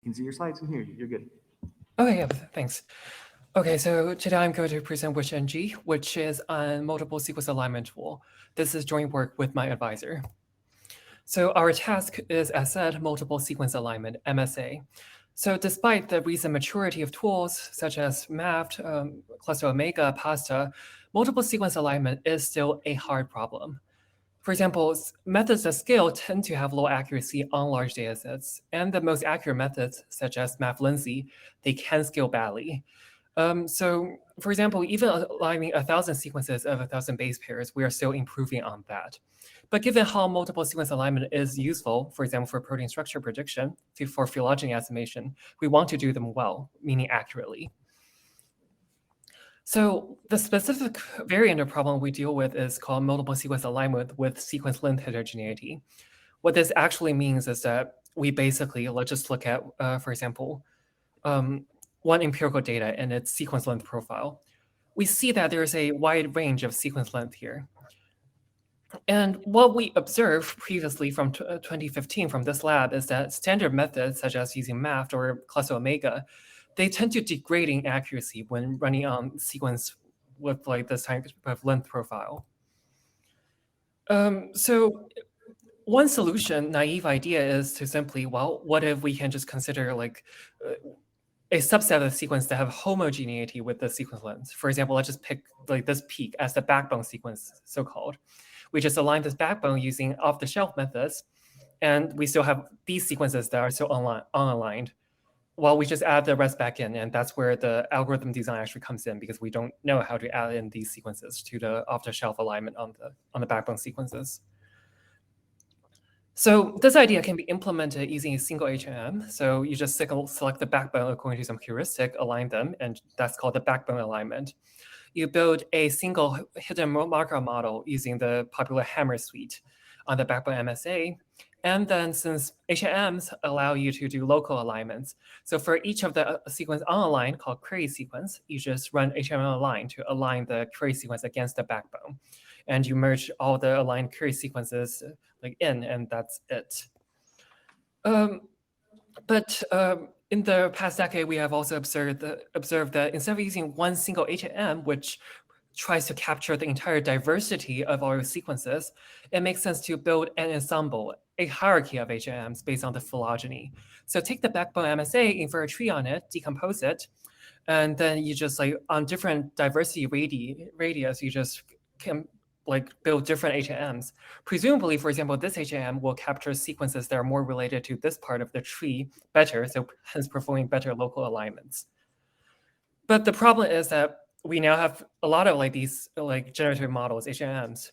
can see your slides and hear you. You're good. Okay, yeah, thanks. Okay, so today I'm going to present WishNG, which is a multiple sequence alignment tool. This is joint work with my advisor. So our task is, as said, multiple sequence alignment, MSA. So despite the recent maturity of tools such as MAFT, Cluster Omega, PASTA, multiple sequence alignment is still a hard problem. For example, methods that scale tend to have low accuracy on large data sets, and the most accurate methods, such as MAFLincy, they can scale badly. So, for example, even aligning 1,000 sequences of 1,000 base pairs, we are still improving on that. But given how multiple sequence alignment is useful, for example, for protein structure prediction, for phylogeny estimation, we want to do them well, meaning accurately. So the specific variant of problem we deal with is called multiple sequence alignment with sequence length heterogeneity. What this actually means is that we basically, let's just look at, for example, one empirical data and its sequence length profile. We see that there's a wide range of sequence length here. And what we observed previously from 2015 from this lab is that standard methods, such as using MAFT or Cluster Omega, they tend to degrade in accuracy when running on sequence with like this type of length profile. So one solution, naive idea, is to simply, well, what if we can just consider like a subset of sequence that have homogeneity with the sequence length? For example, let's just pick like this peak as the backbone sequence, so-called. We just align this backbone using off-the-shelf methods, and we still have these sequences that are still unaligned. Well, we just add the rest back in, and that's where the algorithm design actually comes in, because we don't know how to add in these sequences to the off-the-shelf alignment on the backbone sequences. So this idea can be implemented using a single HMM. So you just select the backbone according to some heuristic, align them, and that's called the backbone alignment. You build a single hidden markup model using the popular Hammer suite on the backbone MSA. And then since HMMs allow you to do local alignments, so for each of the sequence unaligned called query sequence, you just run HMM align to align the query sequence against the backbone. And you merge all the aligned query sequences like in, and that's it. But in the past decade, we have also observed that instead of using one single HM, which tries to capture the entire diversity of our sequences, it makes sense to build an ensemble, a hierarchy of HMs based on the phylogeny. So take the backbone MSA, infer a tree on it, decompose it, and then you just like on different diversity radius, you just can like build different HMs. Presumably, for example, this HM will capture sequences that are more related to this part of the tree better, so hence performing better local alignments. But the problem is that we now have a lot of like these like generative models, HMs,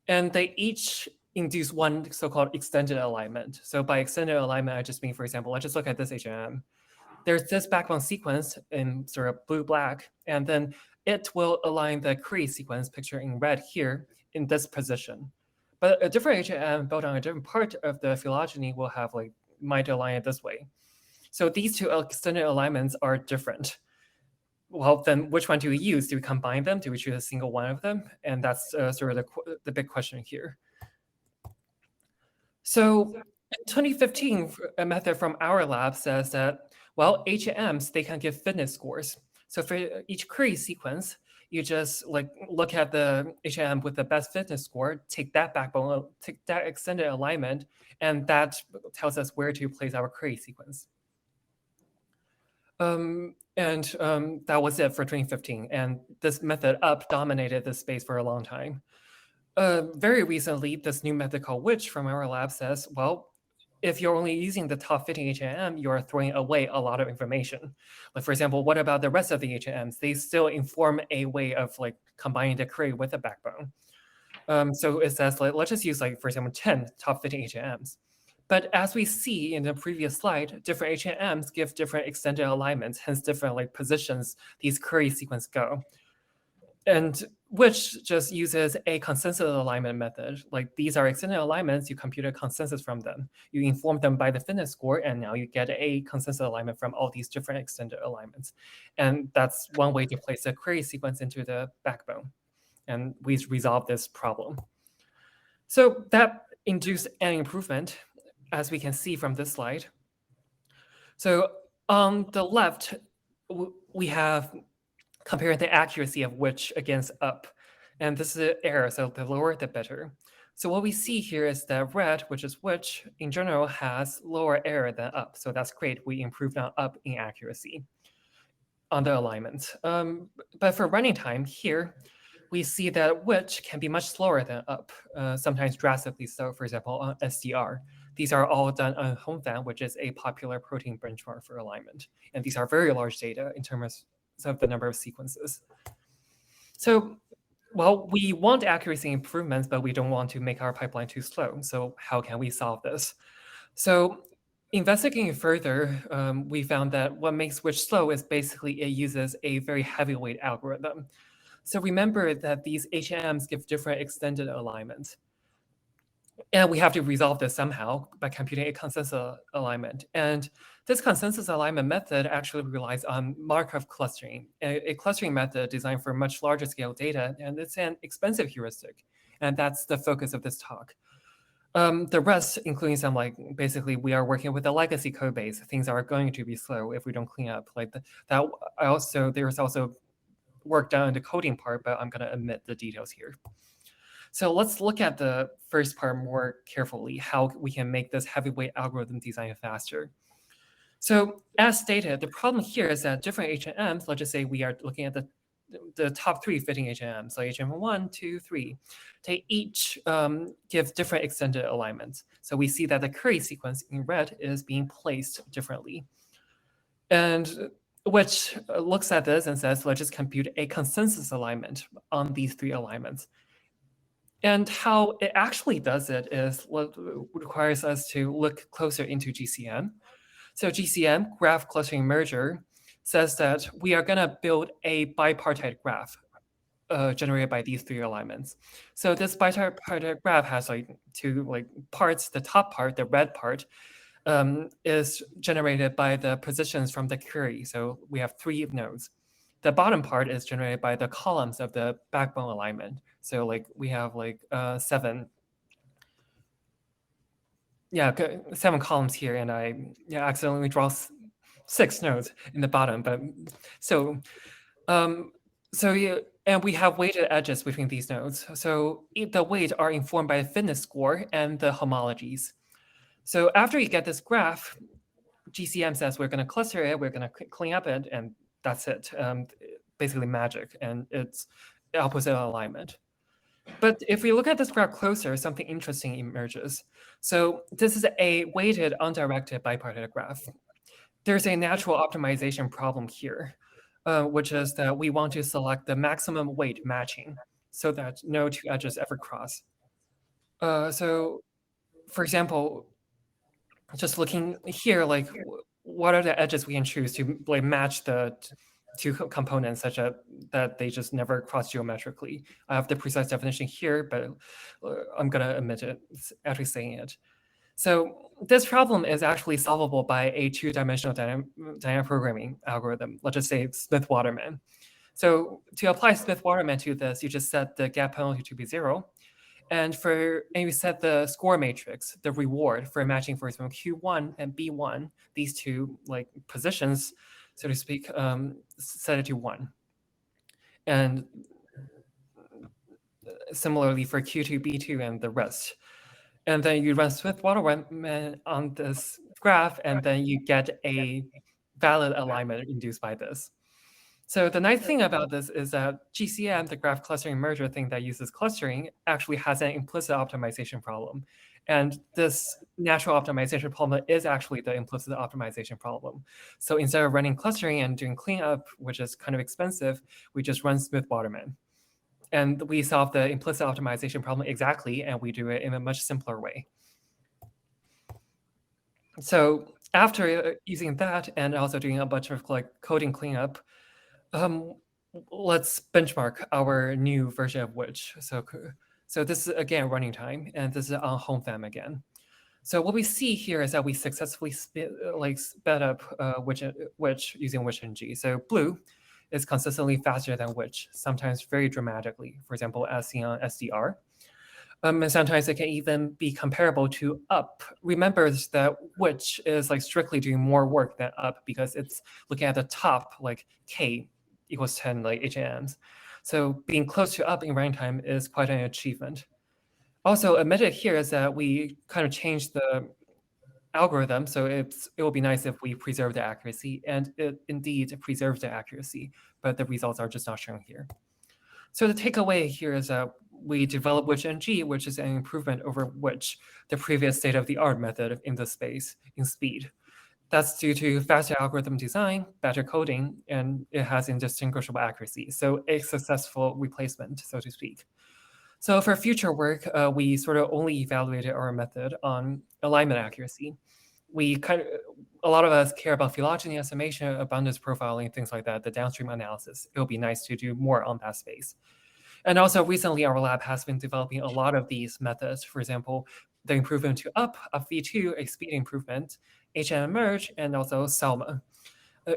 and they each induce one so-called extended alignment. So by extended alignment, I just mean, for example, let's just look at this HM. There's this backbone sequence in sort of blue-black, and then it will align the query sequence pictured in red here in this position. But a different HM built on a different part of the phylogeny will have like, might align it this way. So these two extended alignments are different. Well, then which one do we use? Do we combine them? Do we choose a single one of them? And that's sort of the big question here. So in 2015, a method from our lab says that, well, HMs, they can give fitness scores. So for each query sequence, you just like look at the HM with the best fitness score, take that backbone, take that extended alignment, and that tells us where to place our query sequence. That was it for 2015. And this method dominated this space for a long time. Very recently, this new method called Witch from our lab says, well, if you're only using the top fitting HM, you're throwing away a lot of information. Like, for example, what about the rest of the HMs? They still inform a way of like combining the query with the backbone. So it says, like, let's just use, like, for example, 10 top fitting HMs. But as we see in the previous slide, different HMs give different extended alignments, hence different like positions these query sequences go. And which just uses a consensus alignment method. Like, these are extended alignments, you compute a consensus from them. You inform them by the fitness score, and now you get a consensus alignment from all these different extended alignments. And that's one way to place a query sequence into the backbone. And we resolve this problem. So that induced an improvement, as we can see from this slide. So on the left, we have comparing the accuracy of which against up. And this is an error, so the lower the better. So what we see here is that red, which is which, in general has lower error than up. So that's great. We improved on up in accuracy on the alignment. But for running time here, we see that which can be much slower than up, sometimes drastically so, for example, on SDR. These are all done on HomeFam, which is a popular protein benchmark for alignment. And these are very large data in terms of the number of sequences. So, well, we want accuracy improvements, but we don't want to make our pipeline too slow. So how can we solve this? So investigating further, we found that what makes which slow is basically it uses a very heavyweight algorithm. So remember that these HMs give different extended alignments. And we have to resolve this somehow by computing a consensus alignment. And this consensus alignment method actually relies on Markov clustering, a clustering method designed for much larger scale data, and it's an expensive heuristic. And that's the focus of this talk. The rest, including some basically we are working with a legacy code base. Things are going to be slow if we don't clean up there's also work done in the coding part, but I'm going to omit the details here. So let's look at the first part more carefully, how we can make this heavyweight algorithm design faster. So as stated, the problem here is that different HMs, let's just say we are looking at the top 3 fitting HMs, so HM 1, 2, 3, they each give different extended alignments. So we see that the query sequence in red is being placed differently. And which looks at this and says, let's just compute a consensus alignment on these 3 alignments. And how it actually does it is what requires us to look closer into GCM. So GCM, graph clustering merger, says that we are going to build a bipartite graph generated by these 3 alignments. So this bipartite graph has 2 parts. The top part, the red part, is generated by the positions from the query. So we have 3 nodes. The bottom part is generated by the columns of the backbone alignment. So we have 7 columns here, and I accidentally draw 6 nodes in the bottom. But and we have weighted edges between these nodes. So the weights are informed by the fitness score and the homologies. So after you get this graph, GCM says we're going to cluster it, we're going to clean up it, and that's it. Basically magic, and it's opposite alignment. But if we look at this graph closer, something interesting emerges. So this is a weighted undirected bipartite graph. There's a natural optimization problem here, which is that we want to select the maximum weight matching so that no 2 edges ever cross. So for example, just looking here, what are the edges we can choose to match the 2 components such that they just never cross geometrically? I have the precise definition here, but I'm going to omit it, actually saying it. So this problem is actually solvable by a 2-dimensional dynamic programming algorithm. Let's just say Smith-Waterman. So to apply Smith-Waterman to this, you just set the gap penalty to be 0. And you set the score matrix, the reward for matching, for example, Q1 and B1, these 2 positions, so to speak, set it to 1. And similarly for Q2, B2, and the rest. And then you run Smith-Waterman on this graph, and then you get a valid alignment induced by this. So the nice thing about this is that GCM, the graph clustering merger thing that uses clustering, actually has an implicit optimization problem. And this natural optimization problem is actually the implicit optimization problem. So instead of running clustering and doing cleanup, which is kind of expensive, we just run Smith-Waterman. And we solve the implicit optimization problem exactly, and we do it in a much simpler way. So after using that and also doing a bunch of coding cleanup, let's benchmark our new version of which. So this is again running time, and this is on HomeFam again. So what we see here is that we successfully sped up which using which-ng. So blue is consistently faster than which, sometimes very dramatically. For example, as seen on SDR. And sometimes it can even be comparable to up. Remember that which is like strictly doing more work than up because it's looking at the top, like k equals 10 like HMs. So being close to up in runtime is quite an achievement. Also omitted here is that we kind of changed the algorithm, so it will be nice if we preserve the accuracy, and it indeed preserves the accuracy, but the results are just not shown here. So the takeaway here is that we developed WHNG, which is an improvement over which the previous state-of-the-art method in the space in speed. That's due to faster algorithm design, better coding, and it has indistinguishable accuracy. So a successful replacement, so to speak. So for future work, we sort of only evaluated our method on alignment accuracy. A lot of us care about phylogeny estimation, abundance profiling, things like that, the downstream analysis. It'll be nice to do more on that space. And also recently our lab has been developing a lot of these methods. For example, the improvement to up v2, a speed improvement, HM merge, and also SALMA.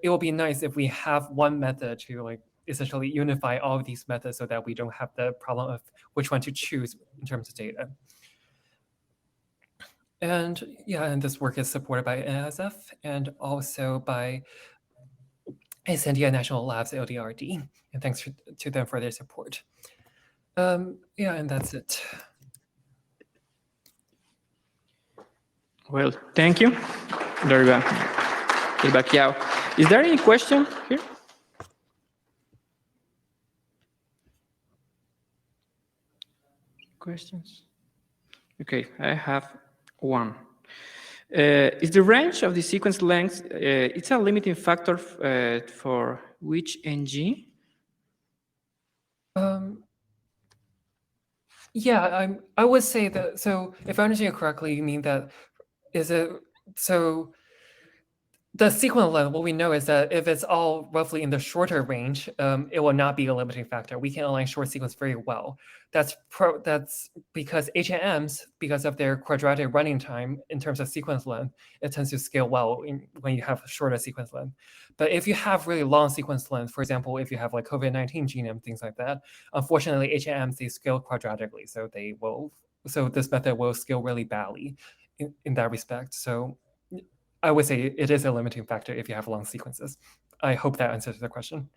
It will be nice if we have one method to like essentially unify all of these methods so that we don't have the problem of which one to choose in terms of data. And yeah, and this work is supported by NSF and also by Sandia National Labs LDRD. And thanks to them for their support. Yeah, and that's it. Well, thank you, Dr. Baqiao. Is there any question here? Questions? Okay, I have one. Is the range of the sequence length, it's a limiting factor for which NG? Yeah, I would say that, so if I understand you correctly, you mean that, so the sequence length, what we know is that if it's all roughly in the shorter range, it will not be a limiting factor. We can align short sequence very well. That's because HMs, because of their quadratic running time in terms of sequence length, it tends to scale well when you have shorter sequence length. But if you have really long sequence length, for example, if you have like COVID-19 genome, things like that, unfortunately, HMs, they scale quadratically. So this method will scale really badly in that respect. So I would say it is a limiting factor if you have long sequences. I hope that answers the question.